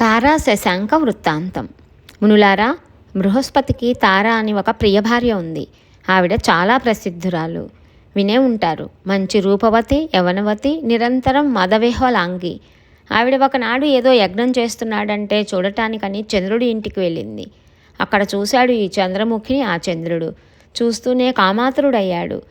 తారా శశాంక వృత్తాంతం. మునులారా, బృహస్పతికి తార అని ఒక ప్రియ భార్య ఉంది. ఆవిడ చాలా ప్రసిద్ధురాలు. వినే ఉంటారు. మంచి రూపవతి, యవనవతి, నిరంతరం మదవిహ్వలాంగి. ఆవిడ ఒకనాడు ఏదో యజ్ఞం చేస్తున్నాడంటే చూడటానికని చంద్రుడి ఇంటికి వెళ్ళింది. అక్కడ చూశాడు ఈ చంద్రముఖిని ఆ చంద్రుడు. చూస్తూనే కామాతురుడయ్యాడు.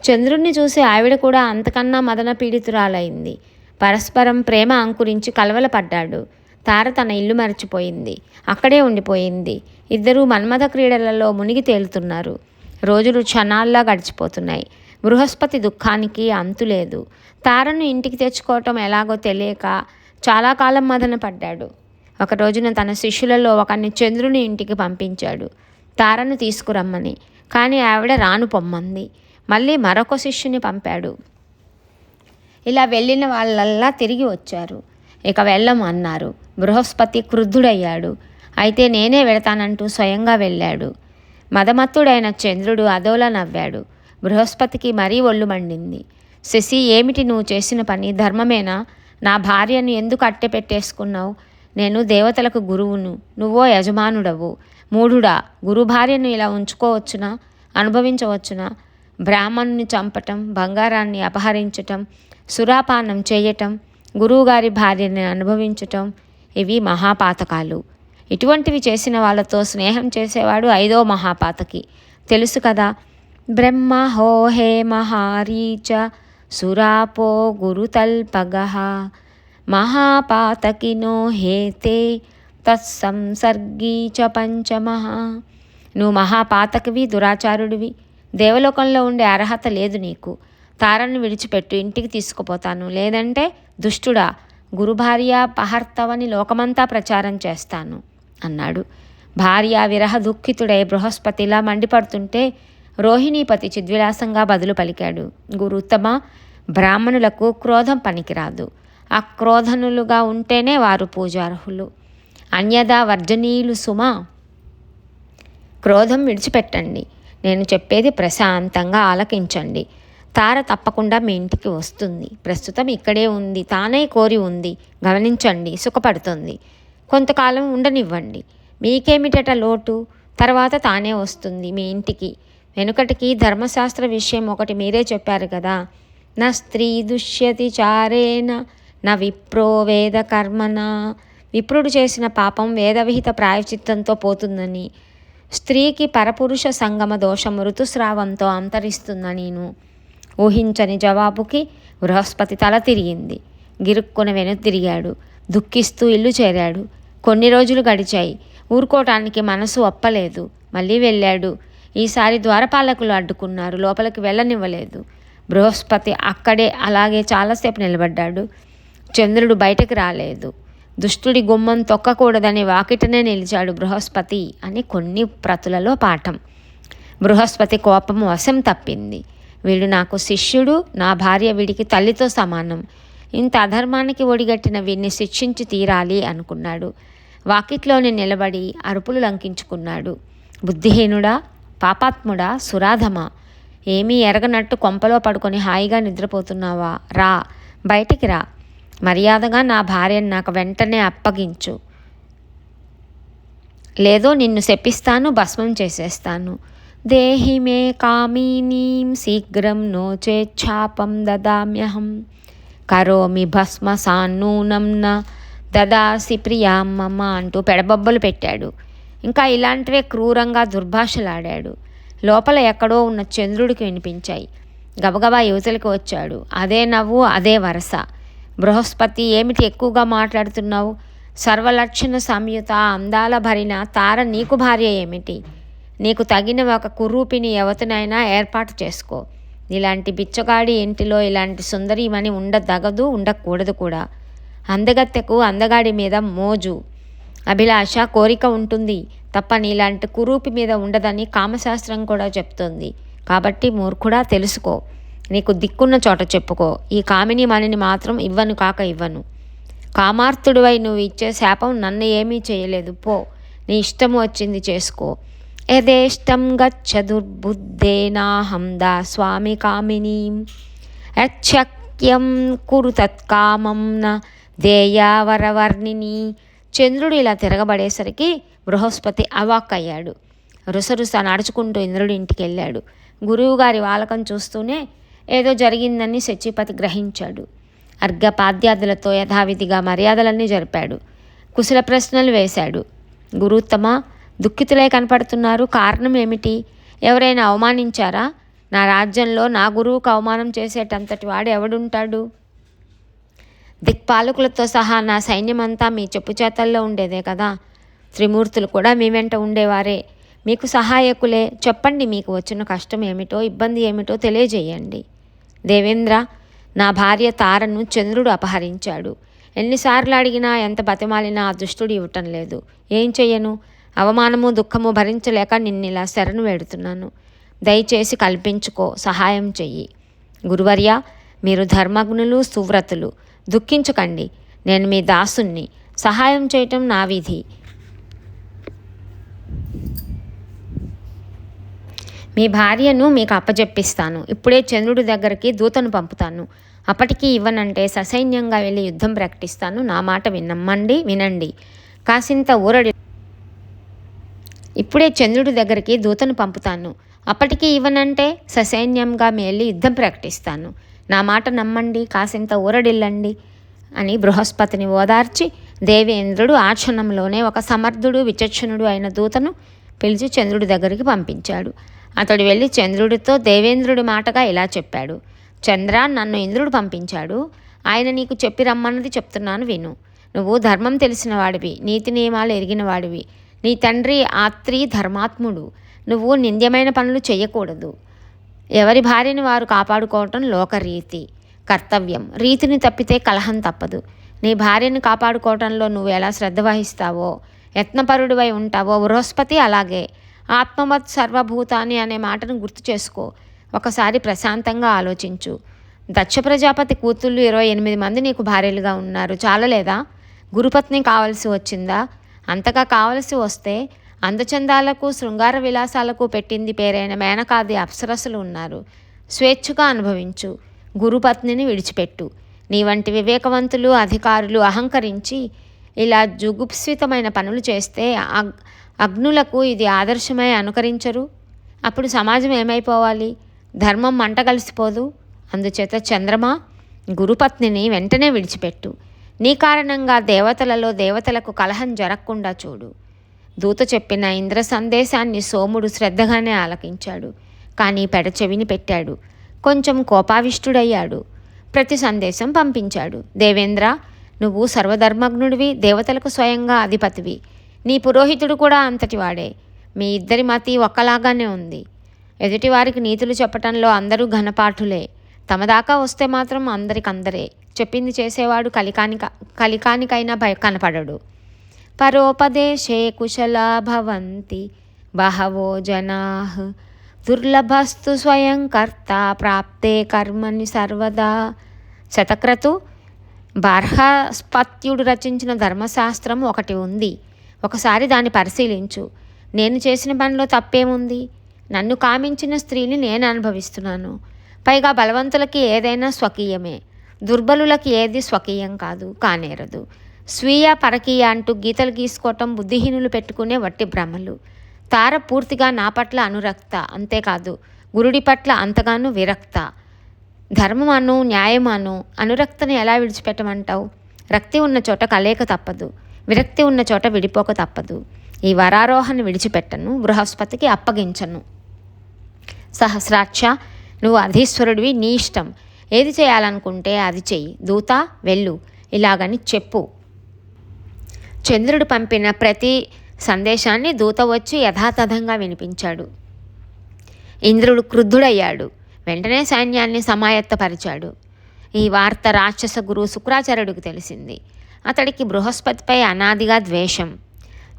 చంద్రుణ్ణి చూసి ఆవిడ కూడా అంతకన్నా మదన పీడితురాలైంది. పరస్పరం ప్రేమ అంకురించి కలవలపడ్డాడు. తార తన ఇల్లు మరచిపోయింది. అక్కడే ఉండిపోయింది. ఇద్దరూ మన్మథ క్రీడలలో మునిగి తేలుతున్నారు. రోజులు క్షణాల్లా గడిచిపోతున్నాయి. బృహస్పతి దుఃఖానికి అంతులేదు. తారను ఇంటికి తెచ్చుకోవటం ఎలాగో తెలియక చాలా కాలం మదన పడ్డాడు. ఒక రోజున తన శిష్యులలో ఒకరిని చంద్రుని ఇంటికి పంపించాడు, తారను తీసుకురమ్మని. కానీ ఆవిడ రాను పొమ్మంది. మళ్ళీ మరొక శిష్యుని పంపాడు. ఇలా వెళ్ళిన వాళ్ళల్లా తిరిగి వచ్చారు. ఇక వెళ్ళం అన్నారు. బృహస్పతి క్రుద్ధుడయ్యాడు. అయితే నేనే వెళతానంటూ స్వయంగా వెళ్ళాడు. మదమత్తుడైన చంద్రుడు అదోలా నవ్వాడు. బృహస్పతికి మరీ ఒళ్ళు మండింది. శశి, ఏమిటి నువ్వు చేసిన పని? ధర్మమేనా? నా భార్యను ఎందుకు అట్టె పెట్టేసుకున్నావు? నేను దేవతలకు గురువును, నువ్వో యజమానుడవు. మూఢుడా, గురు భార్యను ఇలా ఉంచుకోవచ్చునా? అనుభవించవచ్చునా? బ్రాహ్మణుని చంపటం, బంగారాన్ని అపహరించటం, సురాపానం చేయటం, గురువుగారి భార్యని అనుభవించటం, ఇవి మహాపాతకాలు. ఇటువంటివి చేసిన వాళ్ళతో స్నేహం చేసేవాడు ఐదో మహాపాతకి. తెలుసు కదా. బ్రహ్మ హోహే మహారీచ సురాపో గురుతల్పగః మహాపాతకినో హేతే తత్సంసర్గీ చ పంచమః. నువ్వు మహాపాతకివి, దురాచారుడివి. దేవలోకంలో ఉండే అర్హత లేదు నీకు. తారను విడిచిపెట్టు, ఇంటికి తీసుకుపోతాను. లేదంటే దుష్టుడా, గురుభార్య పహర్తవని లోకమంతా ప్రచారం చేస్తాను అన్నాడు. భార్య విరహ దుఃఖితుడై బృహస్పతిలా మండిపడుతుంటే రోహిణీపతి చిద్విలాసంగా బదులు పలికాడు. గురుత్తమ, బ్రాహ్మణులకు క్రోధం పనికిరాదు. అక్రోధనులుగా ఉంటేనే వారు పూజార్హులు. అన్యదా వర్జనీయులు సుమా. క్రోధం విడిచిపెట్టండి. నేను చెప్పేది ప్రశాంతంగా ఆలకించండి. తార తప్పకుండా మీ ఇంటికి వస్తుంది. ప్రస్తుతం ఇక్కడే ఉంది. తానే కోరి ఉంది. గమనించండి, సుఖపడుతుంది. కొంతకాలం ఉండనివ్వండి. మీకేమిటట లోటు? తర్వాత తానే వస్తుంది మీ ఇంటికి. వెనుకటికి ధర్మశాస్త్ర విషయం ఒకటి మీరే చెప్పారు కదా. నా స్త్రీ దుష్యతి చారేణ నా విప్రో వేద కర్మన. విప్రుడు చేసిన పాపం వేదవిహిత ప్రాయశ్చిత్తంతో పోతుందని, స్త్రీకి పరపురుష సంగమ దోషం ఋతుస్రావంతో అంతరిస్తుందనిను. ఊహించని జవాబుకి బృహస్పతి తల తిరిగింది. గిరుక్కున వెనుతిరిగాడు. దుఃఖిస్తూ ఇల్లు చేరాడు. కొన్ని రోజులు గడిచాయి. ఊరుకోవటానికి మనసు ఒప్పలేదు. మళ్ళీ వెళ్ళాడు. ఈసారి ద్వారపాలకులు అడ్డుకున్నారు. లోపలికి వెళ్ళనివ్వలేదు. బృహస్పతి అక్కడే అలాగే చాలాసేపు నిలబడ్డాడు. చంద్రుడు బయటకు రాలేదు. దుష్టుడి గుమ్మం తొక్కకూడదని వాకిటనే నిలిచాడు బృహస్పతి అని కొన్ని ప్రతులలో పాఠం. బృహస్పతి కోపం వశం తప్పింది. వీడు నాకు శిష్యుడు, నా భార్య వీడికి తల్లితో సమానం. ఇంత అధర్మానికి ఒడిగట్టిన వీడిని శిక్షించి తీరాలి అనుకున్నాడు. వాకిట్లోని నిలబడి అరుపులు లంకించుకున్నాడు. బుద్ధిహీనుడా, పాపాత్ముడా, సురాధమా, ఏమీ ఎరగనట్టు కొంపలో పడుకొని హాయిగా నిద్రపోతున్నావా? రా, బయటికి రా. మర్యాదగా నా భార్యను నాకు వెంటనే అప్పగించు. లేదో నిన్ను శపిస్తాను, భస్మం చేసేస్తాను. దేహి మే కామినీం శీఘ్రం నోచేచ్ఛాపం దదామ్యహం కరోమి భస్మ సాన్నూనం న దదాసి ప్రియాం మమ అంటూ పెడబొబ్బలు పెట్టాడు. ఇంకా ఇలాంటివే క్రూరంగా దుర్భాషలాడాడు. లోపల ఎక్కడో ఉన్న చంద్రుడికి వినిపించాయి. గబగబా యువతలకు వచ్చాడు. అదే నవ్వు, అదే వరస. బృహస్పతి, ఏమిటి ఎక్కువగా మాట్లాడుతున్నావు? సర్వలక్షణ సంయుత అందాల భరిన తార నీకు భార్య ఏమిటి? నీకు తగిన ఒక కురూపిని యువతనైనా ఏర్పాటు చేసుకో. ఇలాంటి బిచ్చగాడి ఇంటిలో ఇలాంటి సుందరీమణి ఉండదగదు, ఉండకూడదు కూడా. అందగత్తెకు అందగాడి మీద మోజు, అభిలాష, కోరిక ఉంటుంది తప్ప నీలాంటి కురూపి మీద ఉండదని కామశాస్త్రం కూడా చెప్తోంది. కాబట్టి మూర్ఖుడా, తెలుసుకో. నీకు దిక్కున్న చోట చెప్పుకో. ఈ కామిని మణిని మాత్రం ఇవ్వను కాక ఇవ్వను. కామార్తుడివై నువ్వు ఇచ్చే శాపం నన్ను ఏమీ చేయలేదు. పో, నీ ఇష్టము వచ్చింది చేసుకో. యథేష్టం గచ్చ దుర్బుద్ధేనాహం దాస్వామి కామినీం యచ్చక్యం కురు తత్కామం న దేయావరవర్ణిని చంద్రుడు ఇలా తిరగబడేసరికి బృహస్పతి అవాక్కయ్యాడు. రుసరుస నడుచుకుంటూ ఇంద్రుడి ఇంటికి వెళ్ళాడు. గురువుగారి వాలకం చూస్తూనే ఏదో జరిగిందని శచీపతి గ్రహించాడు. అర్ఘ్యపాద్యాదులతో యథావిధిగా మర్యాదలన్నీ జరిపాడు. కుశల ప్రశ్నలు వేశాడు. గురుత్తమ, దుఃఖితులై కనపడుతున్నారు, కారణం ఏమిటి? ఎవరైనా అవమానించారా? నా రాజ్యంలో నా గురువుకు అవమానం చేసేటంతటి వాడు ఎవడుంటాడు? దిక్పాలకులతో సహా నా సైన్యమంతా మీ చెప్పుచేతల్లో ఉండేదే కదా. త్రిమూర్తులు కూడా మీ వెంట ఉండేవారే, మీకు సహాయకులే. చెప్పండి, మీకు వచ్చిన కష్టం ఏమిటో, ఇబ్బంది ఏమిటో తెలియజేయండి. దేవేంద్ర, నా భార్య తారను చంద్రుడు అపహరించాడు. ఎన్నిసార్లు అడిగినా, ఎంత బతిమాలినా ఆ దుష్టుడు ఇవ్వటం లేదు. ఏం చెయ్యను? అవమానము దుఃఖము భరించలేక నిన్నిలా శరణు వేడుతున్నాను. దయచేసి కల్పించుకో, సహాయం చెయ్యి. గురువర్య, మీరు ధర్మజ్ఞులు, సువ్రతులు. దుఃఖించకండి, నేను మీ దాసుణ్ణి. సహాయం చేయటం నా విధి. మీ భార్యను మీకు అప్పజెప్పిస్తాను. ఇప్పుడే చంద్రుడి దగ్గరికి దూతను పంపుతాను. అప్పటికి ఇవ్వనంటే ససైన్యంగా వెళ్ళి యుద్ధం ప్రకటిస్తాను. నా మాట వినండి. కాసింత ఊరడి. ఇప్పుడే చంద్రుడి దగ్గరికి దూతను పంపుతాను. అప్పటికి ఇవ్వనంటే ససైన్యంగా వెళ్ళి యుద్ధం ప్రకటిస్తాను. నా మాట నమ్మండి, కాసింత ఊరడిల్లండి అని బృహస్పతిని ఓదార్చి దేవేంద్రుడు ఆ క్షణంలోనే ఒక సమర్థుడు, విచక్షణుడు అయిన దూతను పిలిచి చంద్రుడి దగ్గరికి పంపించాడు. అతడు వెళ్ళి చంద్రుడితో దేవేంద్రుడి మాటగా ఇలా చెప్పాడు. చంద్ర, నన్ను ఇంద్రుడు పంపించాడు. ఆయన నీకు చెప్పి రమ్మన్నది చెప్తున్నాను, విను. నువ్వు ధర్మం తెలిసిన వాడివి, నీతి నియమాలు ఎరిగిన వాడివి. నీ తండ్రి ఆత్రి ధర్మాత్ముడు. నువ్వు నింద్యమైన పనులు చేయకూడదు. ఎవరి భార్యని వారు కాపాడుకోవటం లోకరీతి, కర్తవ్యం. రీతిని తప్పితే కలహం తప్పదు. నీ భార్యను కాపాడుకోవటంలో నువ్వు ఎలా శ్రద్ధ వహిస్తావో, యత్నపరుడివై ఉంటావో బృహస్పతి అలాగే. ఆత్మవత్ సర్వభూతాన్ని అనే మాటను గుర్తు చేసుకో. ఒకసారి ప్రశాంతంగా ఆలోచించు. దక్ష ప్రజాపతి కూతుళ్ళు 28 మంది నీకు భార్యలుగా ఉన్నారు, చాలలేదా? గురుపత్ని కావలసి వచ్చిందా? అంతగా కావలసి వస్తే అందచందాలకు, శృంగార విలాసాలకు పెట్టింది పేరైన మేనకాది అప్సరసులు ఉన్నారు. స్వేచ్ఛగా అనుభవించు. గురుపత్నిని విడిచిపెట్టు. నీ వంటి వివేకవంతులు, అధికారులు అహంకరించి ఇలా జుగుప్సితమైన పనులు చేస్తే అగ్నులకు ఇది ఆదర్శమై అనుకరించరు. అప్పుడు సమాజం ఏమైపోవాలి? ధర్మం మంట కలిసిపోదు. అందుచేత చంద్రమా, గురుపత్నిని వెంటనే విడిచిపెట్టు. నీ కారణంగా దేవతలకు కలహం జరగకుండా చూడు. దూత చెప్పిన ఇంద్ర సందేశాన్ని సోముడు శ్రద్ధగానే ఆలకించాడు. కానీ పెడచెవిని పెట్టాడు. కొంచెం కోపావిష్టుడయ్యాడు. ప్రతి సందేశం పంపించాడు. దేవేంద్ర, నువ్వు సర్వధర్మజ్ఞుడివి, దేవతలకు స్వయంగా అధిపతివి. నీ పురోహితుడు కూడా అంతటివాడే. మీ ఇద్దరి మతి ఒక్కలాగానే ఉంది. ఎదుటివారికి నీతులు చెప్పటంలో అందరూ ఘనపాఠులే. తమ దాకా వస్తే మాత్రం అందరికందరే. చెప్పింది చేసేవాడు కలికానికైనా కనపడడు. పరోపదేశే కుశలా భవంతి బహవో జనాః దుర్లభస్తు స్వయం కర్త ప్రాప్తే కర్మని సర్వదా. శతక్రతు, బార్హస్పత్యుడు రచించిన ధర్మశాస్త్రం ఒకటి ఉంది. ఒకసారి దాన్ని పరిశీలించు. నేను చేసిన పనిలో తప్పేముంది? నన్ను కామించిన స్త్రీని నేను అనుభవిస్తున్నాను. పైగా బలవంతులకి ఏదైనా స్వకీయమే, దుర్బలులకి ఏది స్వకీయం కానేరదు. స్వీయ పరకీయ అంటూ గీతలు గీసుకోవటం బుద్ధిహీనులు పెట్టుకునే వట్టి భ్రమలు. తార పూర్తిగా నా పట్ల అనురక్త, అంతేకాదు గురుడి పట్ల అంతగానూ విరక్త. ధర్మమను, న్యాయమను అనురక్తని ఎలా విడిచిపెట్టమంటావు? రక్తి ఉన్న చోట కలేక తప్పదు, విరక్తి ఉన్న చోట విడిపోక తప్పదు. ఈ వరారోహణ విడిచిపెట్టను, బృహస్పతికి అప్పగించను. సహస్రాక్ష, నువ్వు అధీశ్వరుడివి, నీ ఇష్టం. ఏది చేయాలనుకుంటే అది చెయ్యి. దూత, వెళ్ళు, ఇలాగని చెప్పు. చంద్రుడు పంపిన ప్రతి సందేశాన్ని దూత వచ్చి యథాతథంగా వినిపించాడు. ఇంద్రుడు క్రుద్ధుడయ్యాడు. వెంటనే సైన్యాన్ని సమాయత్తపరిచాడు. ఈ వార్త రాక్షస గురువు శుక్రాచార్యుడికి తెలిసింది. అతడికి బృహస్పతిపై అనాదిగా ద్వేషం.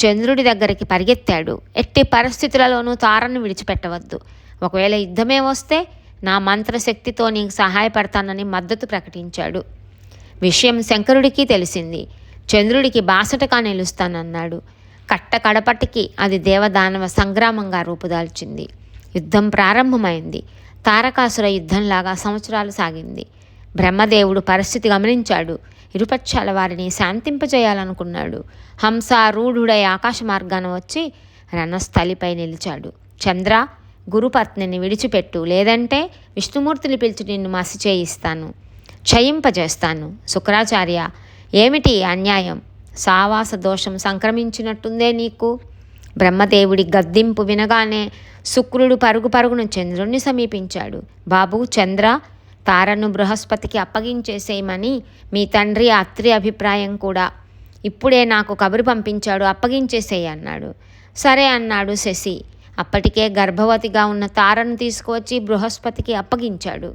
చంద్రుడి దగ్గరికి పరిగెత్తాడు. ఎట్టి పరిస్థితులలోనూ తారను విడిచిపెట్టవద్దు. ఒకవేళ యుద్ధమే వస్తే నా మంత్రశక్తితో నీకు సహాయపడతానని మద్దతు ప్రకటించాడు. విషయం శంకరుడికి తెలిసింది. చంద్రుడికి బాసటగా నిలుస్తానన్నాడు. కడపటికి అది దేవదానవ సంగ్రామంగా రూపుదాల్చింది. యుద్ధం ప్రారంభమైంది. తారకాసుర యుద్ధంలాగా సంవత్సరాలు సాగింది. బ్రహ్మదేవుడు పరిస్థితి గమనించాడు. ఇరుపక్షాల వారిని శాంతింపజేయాలనుకున్నాడు. హంసారూఢుడై ఆకాశ మార్గాన వచ్చి రణస్థలిపై నిలిచాడు. చంద్ర, గురుపత్నిని విడిచిపెట్టు, లేదంటే విష్ణుమూర్తిని పిలిచి నిన్ను మసి చేయిస్తాను, క్షయింపజేస్తాను. శుక్రాచార్య, ఏమిటి అన్యాయం? సావాస దోషం సంక్రమించినట్టుందే నీకు. బ్రహ్మదేవుడి గద్దింపు వినగానే శుక్రుడు పరుగు పరుగున చంద్రుణ్ణి సమీపించాడు. బాబు చంద్ర, తారను బృహస్పతికి అప్పగించేసేయమని మీ తండ్రి అత్రి అభిప్రాయం కూడా. ఇప్పుడే నాకు కబురు పంపించాడు, అప్పగించేసేయి అన్నాడు. సరే అన్నాడు శశి. అప్పటికే గర్భవతిగా ఉన్న తారను తీసుకువచ్చి బృహస్పతికి అప్పగించాడు.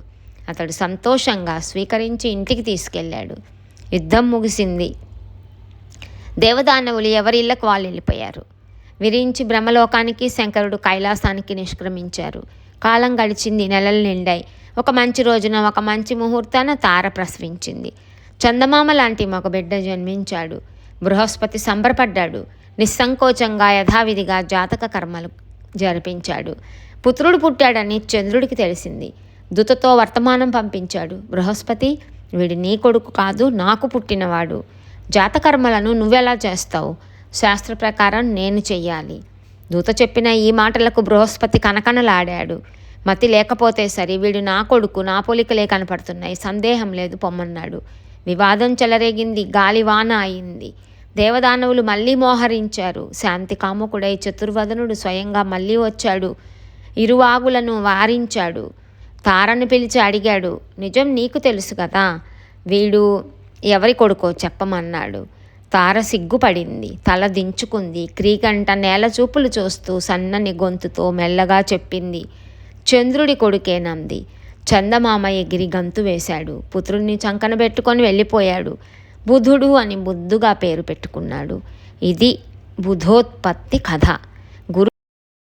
అతడు సంతోషంగా స్వీకరించి ఇంటికి తీసుకెళ్ళాడు. యుద్ధం ముగిసింది. దేవదానవులు ఎవరిళ్ళకు వాళ్ళు వెళ్ళిపోయారు. విరించి బ్రహ్మలోకానికి, శంకరుడు కైలాసానికి నిష్క్రమించారు. కాలం గడిచింది, నెలలు నిండాయి. ఒక మంచి రోజున, ఒక మంచి ముహూర్తాన తార ప్రసవించింది. చందమామ లాంటి మగ బిడ్డ జన్మించాడు. బృహస్పతి సంబరపడ్డాడు. నిస్సంకోచంగా యథావిధిగా జాతక కర్మలు జరిపించాడు. పుత్రుడు పుట్టాడని చంద్రుడికి తెలిసింది. దూతతో వర్తమానం పంపించాడు. బృహస్పతి, వీడి నీ కొడుకు కాదు, నాకు పుట్టినవాడు. జాతకర్మలను నువ్వెలా చేస్తావు? శాస్త్ర ప్రకారం నేను చెయ్యాలి. దూత చెప్పిన ఈ మాటలకు బృహస్పతి కనకనలాడాడు. మతి లేకపోతే సరి, వీడు నా కొడుకు, నా పోలికలే కనపడుతున్నాయి, సందేహం లేదు, పొమ్మన్నాడు. వివాదం చెలరేగింది. గాలివాన అయింది. దేవదానవులు మళ్ళీ మోహరించారు. శాంతి కాముకుడై చతుర్వదనుడు స్వయంగా మళ్ళీ వచ్చాడు. ఇరువాగులను వారించాడు. తారను పిలిచి అడిగాడు, నిజం నీకు తెలుసు కదా, వీడు ఎవరి కొడుకో చెప్పమన్నాడు. తార సిగ్గుపడింది, తల దించుకుంది. క్రీకంట నేల చూపులు చూస్తూ సన్నని గొంతుతో మెల్లగా చెప్పింది, చంద్రుడి కొడుకేనంది. చందమామ ఎగిరి గంతు వేశాడు. పుత్రుణ్ణి చంకన పెట్టుకొని వెళ్ళిపోయాడు. బుధుడు అని ముద్దుగా పేరు పెట్టుకున్నాడు. ఇది బుధోత్పత్తి కథ.